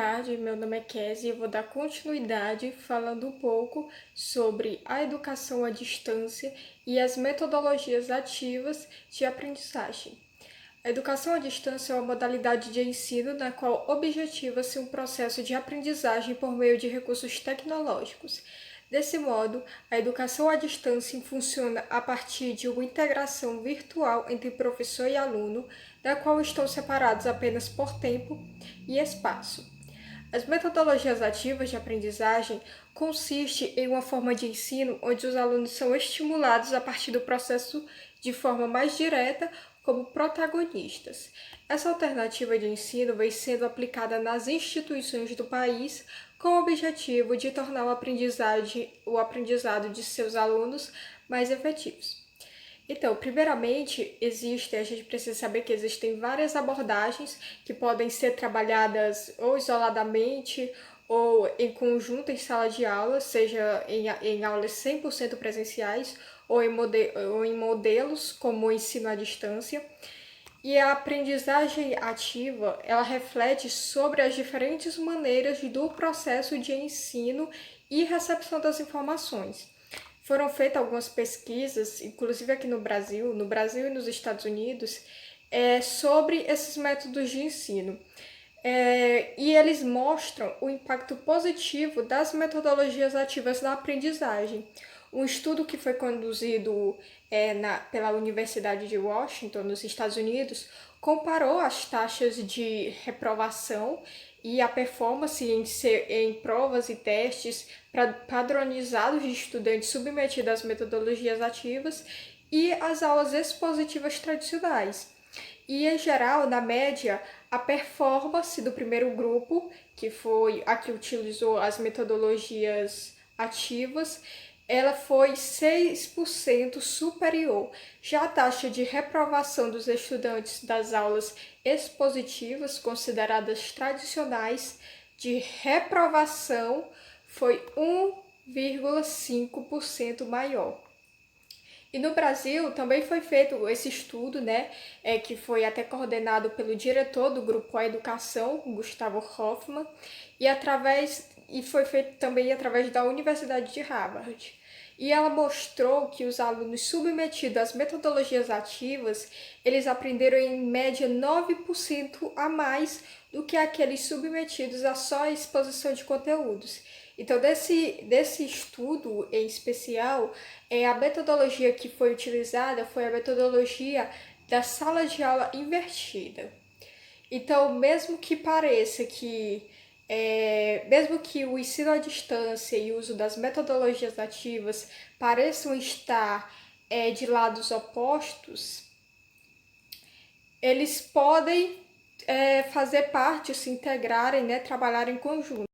tarde, meu nome é Kézia e eu vou dar continuidade falando um pouco sobre a educação à distância e as metodologias ativas de aprendizagem. A educação à distância é uma modalidade de ensino na qual objetiva-se um processo de aprendizagem por meio de recursos tecnológicos. Desse modo, a educação à distância funciona a partir de uma integração virtual entre professor e aluno, da qual estão separados apenas por tempo e espaço. As metodologias ativas de aprendizagem consistem em uma forma de ensino onde os alunos são estimulados a partir do processo de forma mais direta como protagonistas. Essa alternativa de ensino vem sendo aplicada nas instituições do país com o objetivo de tornar o aprendizado de seus alunos mais efetivos. Então, primeiramente, a gente precisa saber que existem várias abordagens que podem ser trabalhadas ou isoladamente ou em conjunto em sala de aula, seja em aulas 100% presenciais ou em modelos como o ensino à distância. E a aprendizagem ativa, ela reflete sobre as diferentes maneiras do processo de ensino e recepção das informações. Foram feitas algumas pesquisas, inclusive aqui no Brasil e nos Estados Unidos, sobre esses métodos de ensino. E eles mostram o impacto positivo das metodologias ativas na aprendizagem. Um estudo que foi conduzido pela Universidade de Washington, nos Estados Unidos, comparou as taxas de reprovação e a performance em provas e testes padronizados de estudantes submetidos às metodologias ativas e às aulas expositivas tradicionais. E, em geral, na média, a performance do primeiro grupo, que foi a que utilizou as metodologias ativas, ela foi 6% superior. Já a taxa de reprovação dos estudantes das aulas expositivas, consideradas tradicionais, de reprovação foi 1,5% maior. E no Brasil também foi feito esse estudo, que foi até coordenado pelo diretor do Grupo A Educação, Gustavo Hoffmann, e foi feito também através da Universidade de Harvard. E ela mostrou que os alunos submetidos às metodologias ativas, eles aprenderam em média 9% a mais do que aqueles submetidos a só a exposição de conteúdos. Então, desse estudo em especial, a metodologia que foi utilizada foi a metodologia da sala de aula invertida. Então, mesmo que pareça mesmo que o ensino à distância e o uso das metodologias ativas pareçam estar de lados opostos, eles podem fazer parte, se integrarem, trabalhar em conjunto.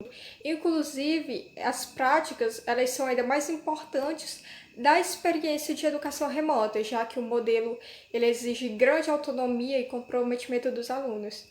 Inclusive, as práticas elas são ainda mais importantes da experiência de educação remota, já que o modelo ele exige grande autonomia e comprometimento dos alunos.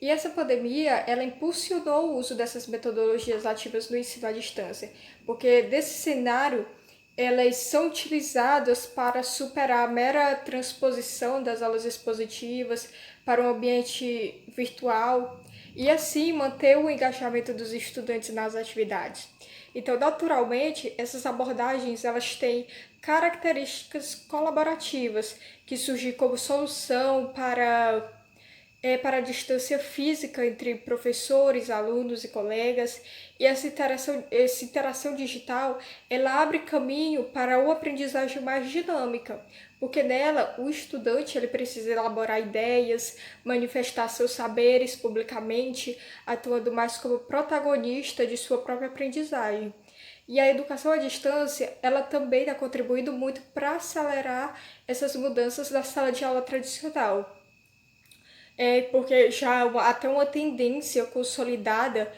E essa pandemia, ela impulsionou o uso dessas metodologias ativas no ensino à distância, porque desse cenário, elas são utilizadas para superar a mera transposição das aulas expositivas para um ambiente virtual e assim manter o engajamento dos estudantes nas atividades. Então, naturalmente, essas abordagens elas têm características colaborativas que surgem como solução para a distância física entre professores, alunos e colegas, e essa interação digital ela abre caminho para uma aprendizagem mais dinâmica, porque nela o estudante ele precisa elaborar ideias, manifestar seus saberes publicamente, atuando mais como protagonista de sua própria aprendizagem. E a educação à distância, ela também está contribuindo muito para acelerar essas mudanças da sala de aula tradicional. Porque já há até uma tendência consolidada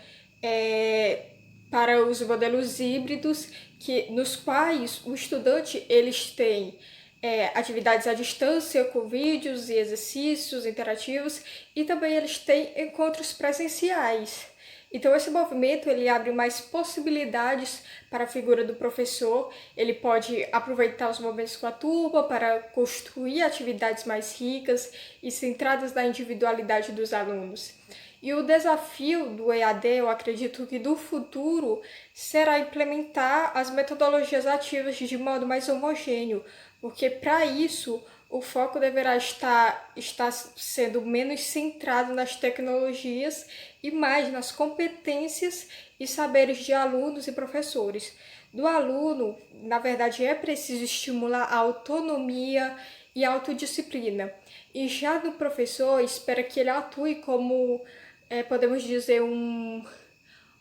para os modelos híbridos, nos quais o estudante eles têm atividades à distância com vídeos e exercícios interativos e também eles têm encontros presenciais. Então esse movimento ele abre mais possibilidades para a figura do professor, ele pode aproveitar os momentos com a turma para construir atividades mais ricas e centradas na individualidade dos alunos. E o desafio do EAD, eu acredito que do futuro, será implementar as metodologias ativas de modo mais homogêneo, porque para isso o foco deverá estar sendo menos centrado nas tecnologias e mais nas competências e saberes de alunos e professores. Do aluno, na verdade, é preciso estimular a autonomia e a autodisciplina. E já do professor, espera que ele atue como, podemos dizer, um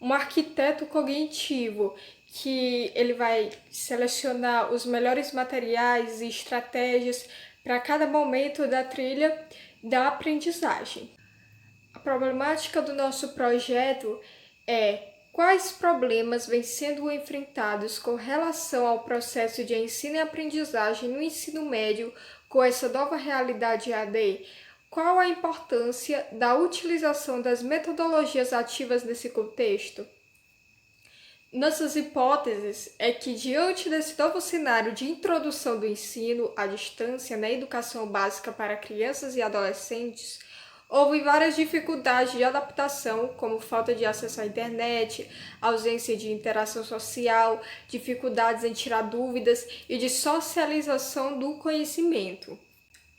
arquiteto cognitivo, que ele vai selecionar os melhores materiais e estratégias para cada momento da trilha da aprendizagem. A problemática do nosso projeto é quais problemas vêm sendo enfrentados com relação ao processo de ensino e aprendizagem no ensino médio com essa nova realidade EAD? Qual a importância da utilização das metodologias ativas nesse contexto? Nossas hipóteses é que, diante desse novo cenário de introdução do ensino à distância na educação básica para crianças e adolescentes, houve várias dificuldades de adaptação, como falta de acesso à internet, ausência de interação social, dificuldades em tirar dúvidas e de socialização do conhecimento.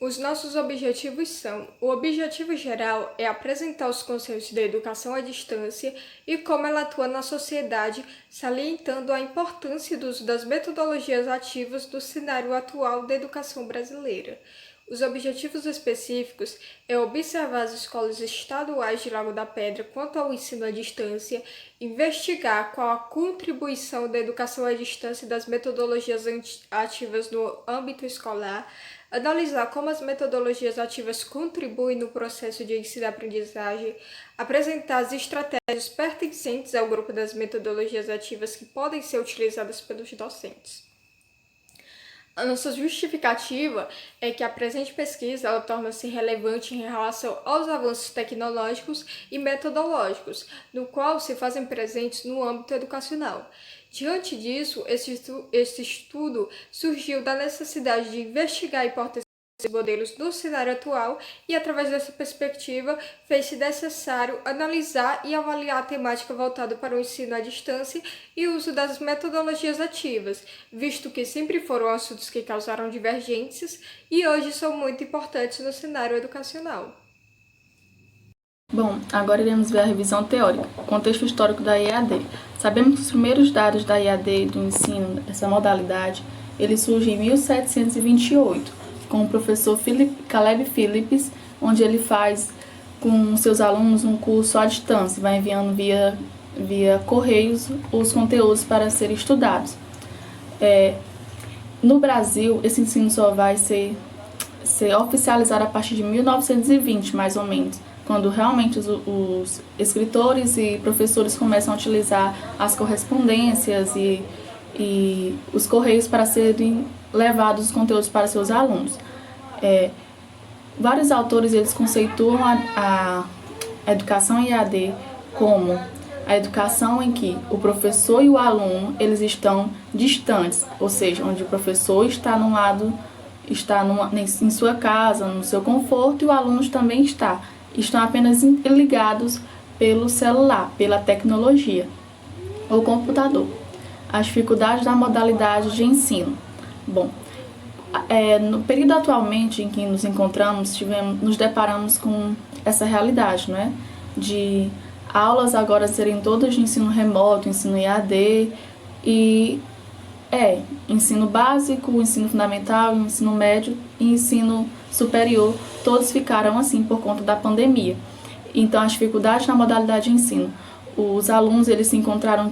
Os nossos objetivos são: o objetivo geral é apresentar os conceitos da educação à distância e como ela atua na sociedade, salientando a importância do uso das metodologias ativas do cenário atual da educação brasileira. Os objetivos específicos é observar as escolas estaduais de Lago da Pedra quanto ao ensino à distância, investigar qual a contribuição da educação à distância e das metodologias ativas no âmbito escolar, analisar como as metodologias ativas contribuem no processo de ensino e aprendizagem, apresentar as estratégias pertencentes ao grupo das metodologias ativas que podem ser utilizadas pelos docentes. A nossa justificativa é que a presente pesquisa ela torna-se relevante em relação aos avanços tecnológicos e metodológicos, no qual se fazem presentes no âmbito educacional. Diante disso, esse estudo surgiu da necessidade de investigar hipóteses e modelos do cenário atual e, através dessa perspectiva, fez-se necessário analisar e avaliar a temática voltada para o ensino à distância e o uso das metodologias ativas, visto que sempre foram assuntos que causaram divergências e hoje são muito importantes no cenário educacional. Bom, agora iremos ver a revisão teórica, contexto histórico da EAD. Sabemos que os primeiros dados da EAD, do ensino, essa modalidade, ele surge em 1728, com o professor Caleb Phillips, onde ele faz com seus alunos um curso à distância, vai enviando via correios os conteúdos para serem estudados. No Brasil, esse ensino só vai ser oficializado a partir de 1920, mais ou menos, quando realmente os escritores e professores começam a utilizar as correspondências e os correios para serem levados os conteúdos para seus alunos. Vários autores eles conceituam a educação EAD como a educação em que o professor e o aluno eles estão distantes, ou seja, onde o professor está em sua casa, no seu conforto, e o aluno também estão apenas ligados pelo celular, pela tecnologia ou computador. As dificuldades da modalidade de ensino. Bom, no período atualmente em que nos encontramos, nos deparamos com essa realidade, não é? De aulas agora serem todas de ensino remoto, ensino EAD, e ensino básico, ensino fundamental, ensino médio e ensino superior, todos ficaram assim por conta da pandemia. Então, as dificuldades na modalidade de ensino. Os alunos eles se encontraram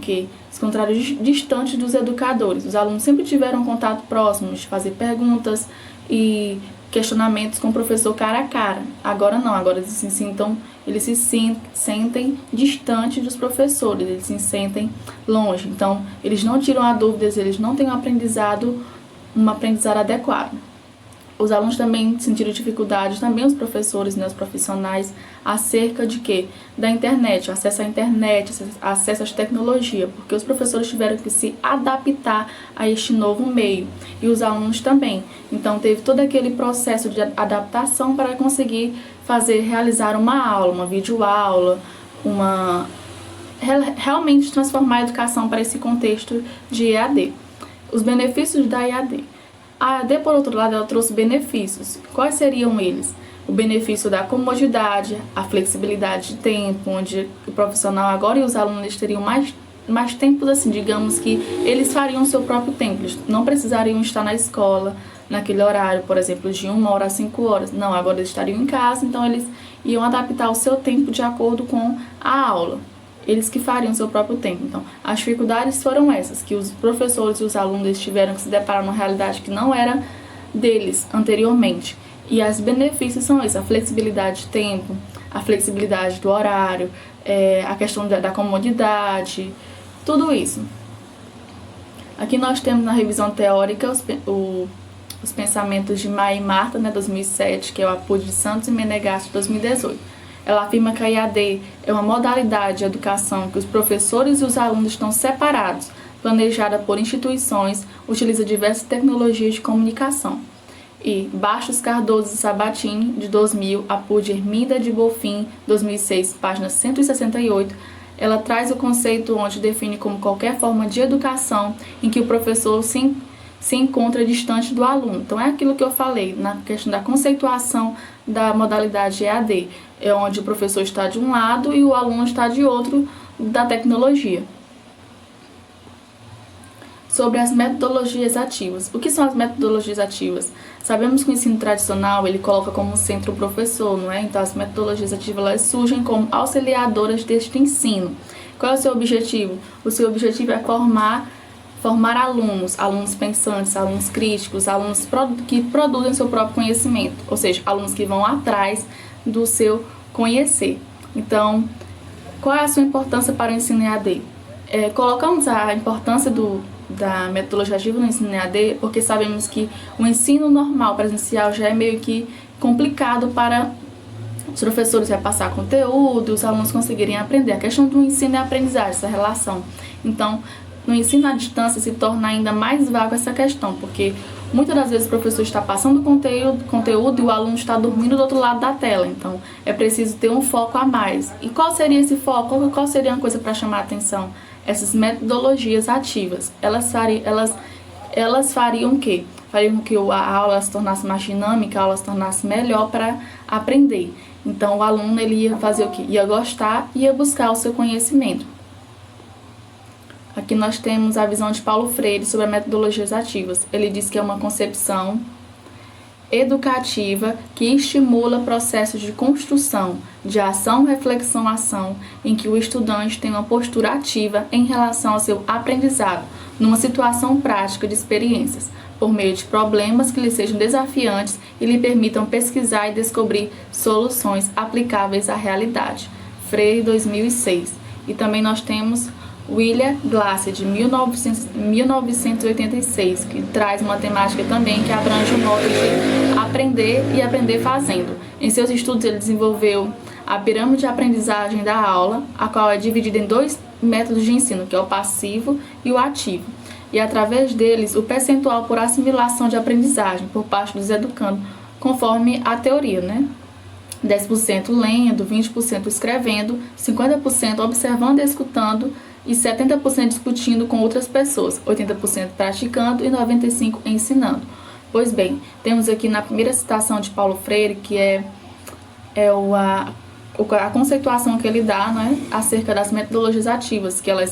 distantes dos educadores. Os alunos sempre tiveram contato próximo, de fazer perguntas e questionamentos com o professor cara a cara. Agora não, agora eles se sentem distantes dos professores, eles se sentem longe. Então, eles não tiram a dúvidas, eles não têm um aprendizado adequado. Os alunos também sentiram dificuldades, também os professores, né, os profissionais, acerca de quê? Da internet, acesso à internet, acesso às tecnologias, porque os professores tiveram que se adaptar a este novo meio, e os alunos também. Então teve todo aquele processo de adaptação para conseguir realizar uma aula, uma videoaula, realmente transformar a educação para esse contexto de EAD. Os benefícios da EAD. A EAD, por outro lado, ela trouxe benefícios. Quais seriam eles? O benefício da comodidade, a flexibilidade de tempo, onde o profissional agora e os alunos teriam mais tempos, assim, digamos que eles fariam o seu próprio tempo, eles não precisariam estar na escola naquele horário, por exemplo, de 1 hora a 5 horas. Não, agora eles estariam em casa, então eles iam adaptar o seu tempo de acordo com a aula. Eles que fariam o seu próprio tempo. Então, as dificuldades foram essas, que os professores e os alunos tiveram que se deparar numa realidade que não era deles anteriormente. E os benefícios são esses: a flexibilidade de tempo, a flexibilidade do horário, a questão da comodidade, tudo isso. Aqui nós temos na revisão teórica os pensamentos de Maia e Marta, né, 2007, que é o Apud de Santos e Menegatti, 2018. Ela afirma que a EAD é uma modalidade de educação que os professores e os alunos estão separados, planejada por instituições, utiliza diversas tecnologias de comunicação. E Bastos, Cardoso e Sabatini, de 2000, Apud Herminda de Bonfim, 2006, página 168, ela traz o conceito onde define como qualquer forma de educação em que o professor se encontra distante do aluno. Então, é aquilo que eu falei na questão da conceituação da modalidade EAD, é onde o professor está de um lado e o aluno está de outro da tecnologia. Sobre as metodologias ativas. O que são as metodologias ativas? Sabemos que o ensino tradicional, ele coloca como centro o professor, não é? Então, as metodologias ativas, elas surgem como auxiliadoras deste ensino. Qual é o seu objetivo? O seu objetivo é formar alunos pensantes, alunos críticos, alunos que produzem seu próprio conhecimento, ou seja, alunos que vão atrás do seu conhecer. Então, qual é a sua importância para o ensino EAD? Colocamos a importância da metodologia ativa no ensino EAD porque sabemos que o ensino normal, presencial, já é meio que complicado para os professores repassar conteúdo, os alunos conseguirem aprender. A questão do ensino e aprendizagem, essa relação. Então, no ensino à distância se torna ainda mais vago essa questão, porque muitas das vezes o professor está passando conteúdo e o aluno está dormindo do outro lado da tela. Então, é preciso ter um foco a mais. E qual seria esse foco? Qual seria uma coisa para chamar a atenção? Essas metodologias ativas. Elas fariam o quê? Fariam que a aula se tornasse mais dinâmica, a aula se tornasse melhor para aprender. Então, o aluno ele ia fazer o quê? Ia gostar e ia buscar o seu conhecimento. Aqui nós temos a visão de Paulo Freire sobre as metodologias ativas. Ele diz que é uma concepção educativa que estimula processos de construção, de ação, reflexão, ação, em que o estudante tem uma postura ativa em relação ao seu aprendizado, numa situação prática de experiências, por meio de problemas que lhe sejam desafiantes e lhe permitam pesquisar e descobrir soluções aplicáveis à realidade. Freire, 2006. E também nós temos William Glasser, de 1986, que traz uma temática também que abrange o modo de aprender e aprender fazendo. Em seus estudos, ele desenvolveu a pirâmide de aprendizagem da aula, a qual é dividida em 2 métodos de ensino, que é o passivo e o ativo. E através deles, o percentual por assimilação de aprendizagem por parte dos educandos, conforme a teoria, né? 10% lendo, 20% escrevendo, 50% observando e escutando, e 70% discutindo com outras pessoas, 80% praticando e 95% ensinando. Pois bem, temos aqui na primeira citação de Paulo Freire, que é a conceituação que ele dá, né, acerca das metodologias ativas, que ela é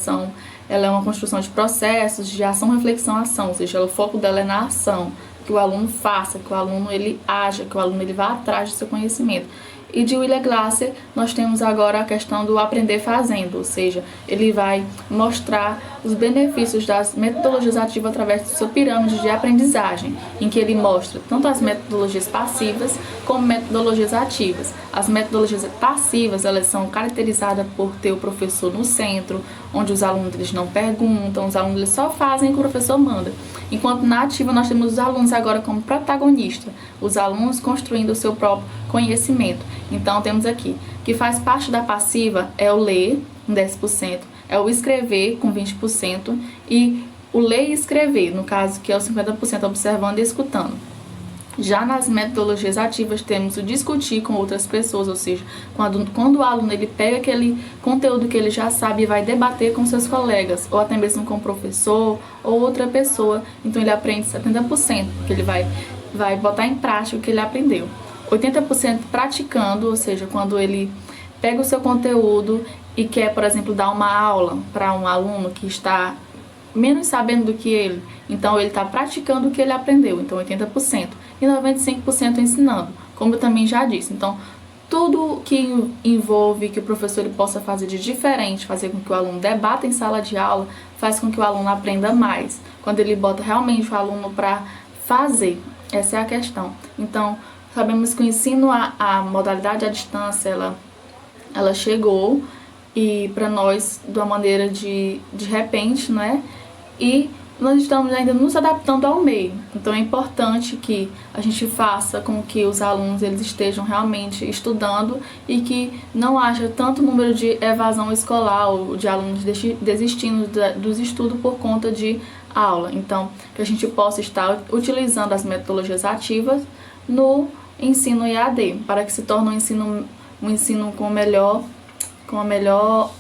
uma construção de processos de ação, reflexão, ação, ou seja, o foco dela é na ação, que o aluno faça, que o aluno ele haja, que o aluno ele vá atrás do seu conhecimento. E de William Glasser, nós temos agora a questão do aprender fazendo, ou seja, ele vai mostrar os benefícios das metodologias ativas através de sua pirâmide de aprendizagem, em que ele mostra tanto as metodologias passivas como metodologias ativas. As metodologias passivas, elas são caracterizadas por ter o professor no centro, onde os alunos eles não perguntam, os alunos eles só fazem o que o professor manda. Enquanto na ativa nós temos os alunos agora como protagonistas, os alunos construindo o seu próprio conhecimento. Então temos aqui que faz parte da passiva é o ler, com 10%, é o escrever, com 20%, e o ler e escrever, no caso que é o 50% observando e escutando. Já nas metodologias ativas temos o discutir com outras pessoas, ou seja, quando o aluno ele pega aquele conteúdo que ele já sabe e vai debater com seus colegas, ou até mesmo com o professor ou outra pessoa, então ele aprende 70%, porque ele vai botar em prática o que ele aprendeu. 80% praticando, ou seja, quando ele pega o seu conteúdo e quer, por exemplo, dar uma aula para um aluno que está menos sabendo do que ele, então ele está praticando o que ele aprendeu, então 80%, e 95% ensinando, como eu também já disse. Então, tudo que envolve que o professor ele possa fazer de diferente, fazer com que o aluno debata em sala de aula, faz com que o aluno aprenda mais, quando ele bota realmente o aluno para fazer, essa é a questão. Então, sabemos que o ensino, a modalidade à distância, ela chegou, e para nós de uma maneira de repente, né? E nós estamos ainda nos adaptando ao meio. Então é importante que a gente faça com que os alunos eles estejam realmente estudando e que não haja tanto número de evasão escolar ou de alunos desistindo dos estudos por conta de aula. Então, que a gente possa estar utilizando as metodologias ativas no ensino EAD, para que se torne um ensino com a melhor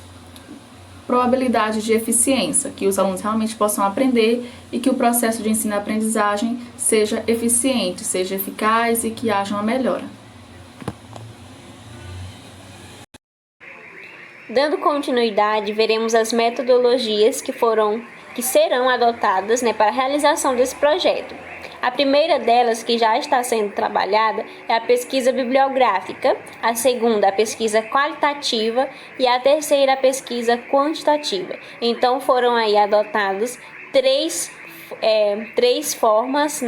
probabilidade de eficiência, que os alunos realmente possam aprender e que o processo de ensino e aprendizagem seja eficiente, seja eficaz e que haja uma melhora. Dando continuidade, veremos as metodologias que serão adotadas, para a realização desse projeto. A primeira delas, que já está sendo trabalhada, é a pesquisa bibliográfica, a segunda, a pesquisa qualitativa, e a terceira, a pesquisa quantitativa. Então, foram aí adotados três formas,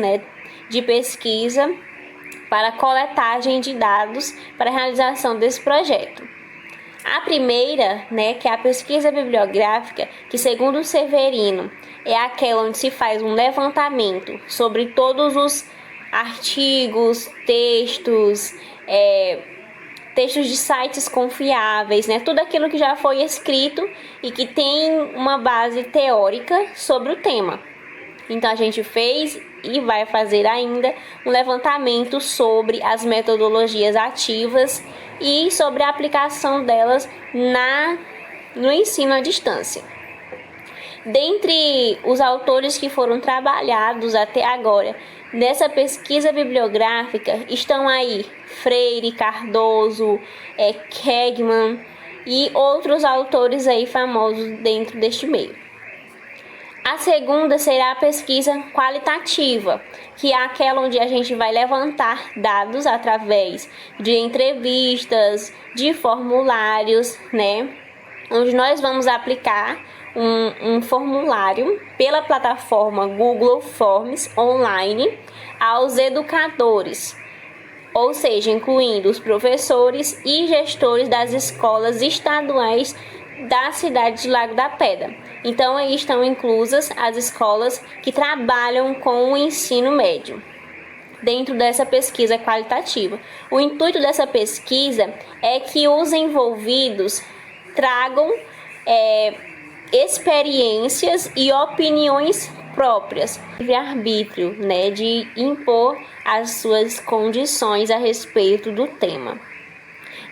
de pesquisa para coletagem de dados para a realização desse projeto. A primeira, que é a pesquisa bibliográfica, que segundo o Severino, é aquela onde se faz um levantamento sobre todos os artigos, textos de sites confiáveis, tudo aquilo que já foi escrito e que tem uma base teórica sobre o tema. Então, a gente fez e vai fazer ainda um levantamento sobre as metodologias ativas e sobre a aplicação delas no ensino à distância. Dentre os autores que foram trabalhados até agora nessa pesquisa bibliográfica estão aí Freire, Cardoso, Kegman e outros autores aí famosos dentro deste meio. A segunda será a pesquisa qualitativa, que é aquela onde a gente vai levantar dados através de entrevistas, de formulários, onde nós vamos aplicar um formulário pela plataforma Google Forms online aos educadores, ou seja, incluindo os professores e gestores das escolas estaduais da cidade de Lago da Pedra. Então, aí estão inclusas as escolas que trabalham com o ensino médio dentro dessa pesquisa qualitativa. O intuito dessa pesquisa é que os envolvidos tragam experiências e opiniões próprias, livre-arbítrio, de impor as suas condições a respeito do tema.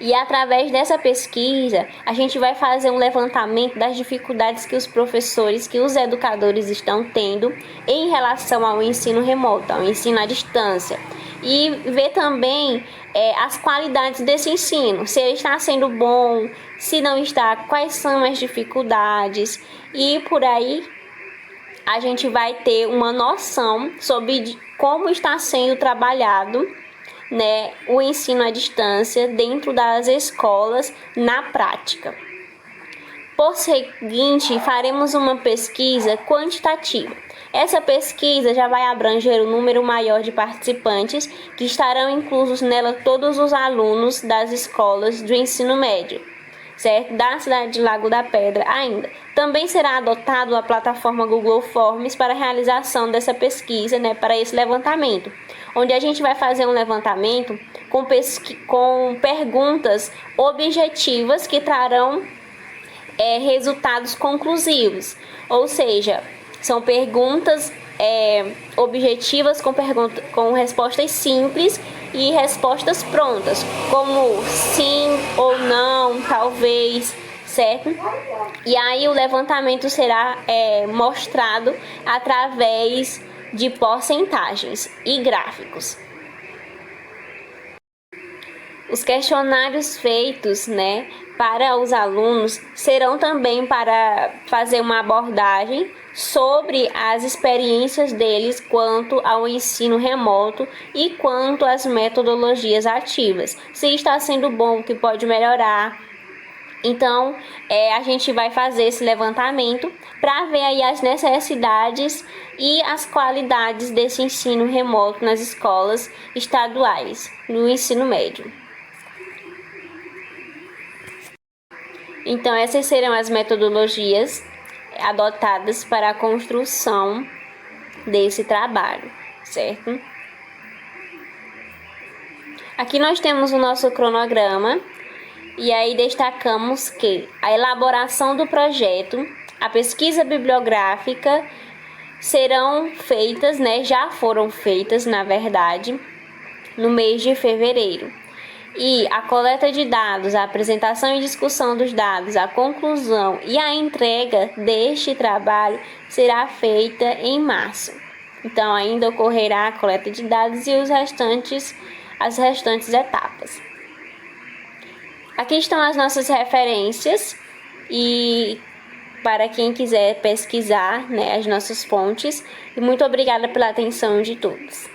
E através dessa pesquisa, a gente vai fazer um levantamento das dificuldades que os professores, que os educadores estão tendo em relação ao ensino remoto, ao ensino à distância. E ver também as qualidades desse ensino, se ele está sendo bom, se não está, quais são as dificuldades. E por aí a gente vai ter uma noção sobre como está sendo trabalhado né, o ensino à distância dentro das escolas na prática. Por seguinte, faremos uma pesquisa quantitativa. Essa pesquisa já vai abranger um número maior de participantes, que estarão inclusos nela todos os alunos das escolas do ensino médio, certo? Da cidade de Lago da Pedra ainda. Também será adotado a plataforma Google Forms para a realização dessa pesquisa, né, para esse levantamento, onde a gente vai fazer um levantamento com perguntas objetivas que trarão resultados conclusivos, ou seja, são perguntas objetivas com respostas simples e respostas prontas, como sim ou não, talvez, certo? E aí o levantamento será mostrado através de porcentagens e gráficos. Os questionários feitos, né, para os alunos serão também para fazer uma abordagem sobre as experiências deles quanto ao ensino remoto e quanto às metodologias ativas. Se está sendo bom, o que pode melhorar. Então, a gente vai fazer esse levantamento para ver aí as necessidades e as qualidades desse ensino remoto nas escolas estaduais, no ensino médio. Então, essas serão as metodologias adotadas para a construção desse trabalho, certo? Aqui nós temos o nosso cronograma e aí destacamos que a elaboração do projeto, a pesquisa bibliográfica serão feitas, né? Já foram feitas, na verdade, no mês de fevereiro. E a coleta de dados, a apresentação e discussão dos dados, a conclusão e a entrega deste trabalho será feita em março. Então, ainda ocorrerá a coleta de dados e as restantes etapas. Aqui estão as nossas referências e para quem quiser pesquisar, né, as nossas fontes. E muito obrigada pela atenção de todos.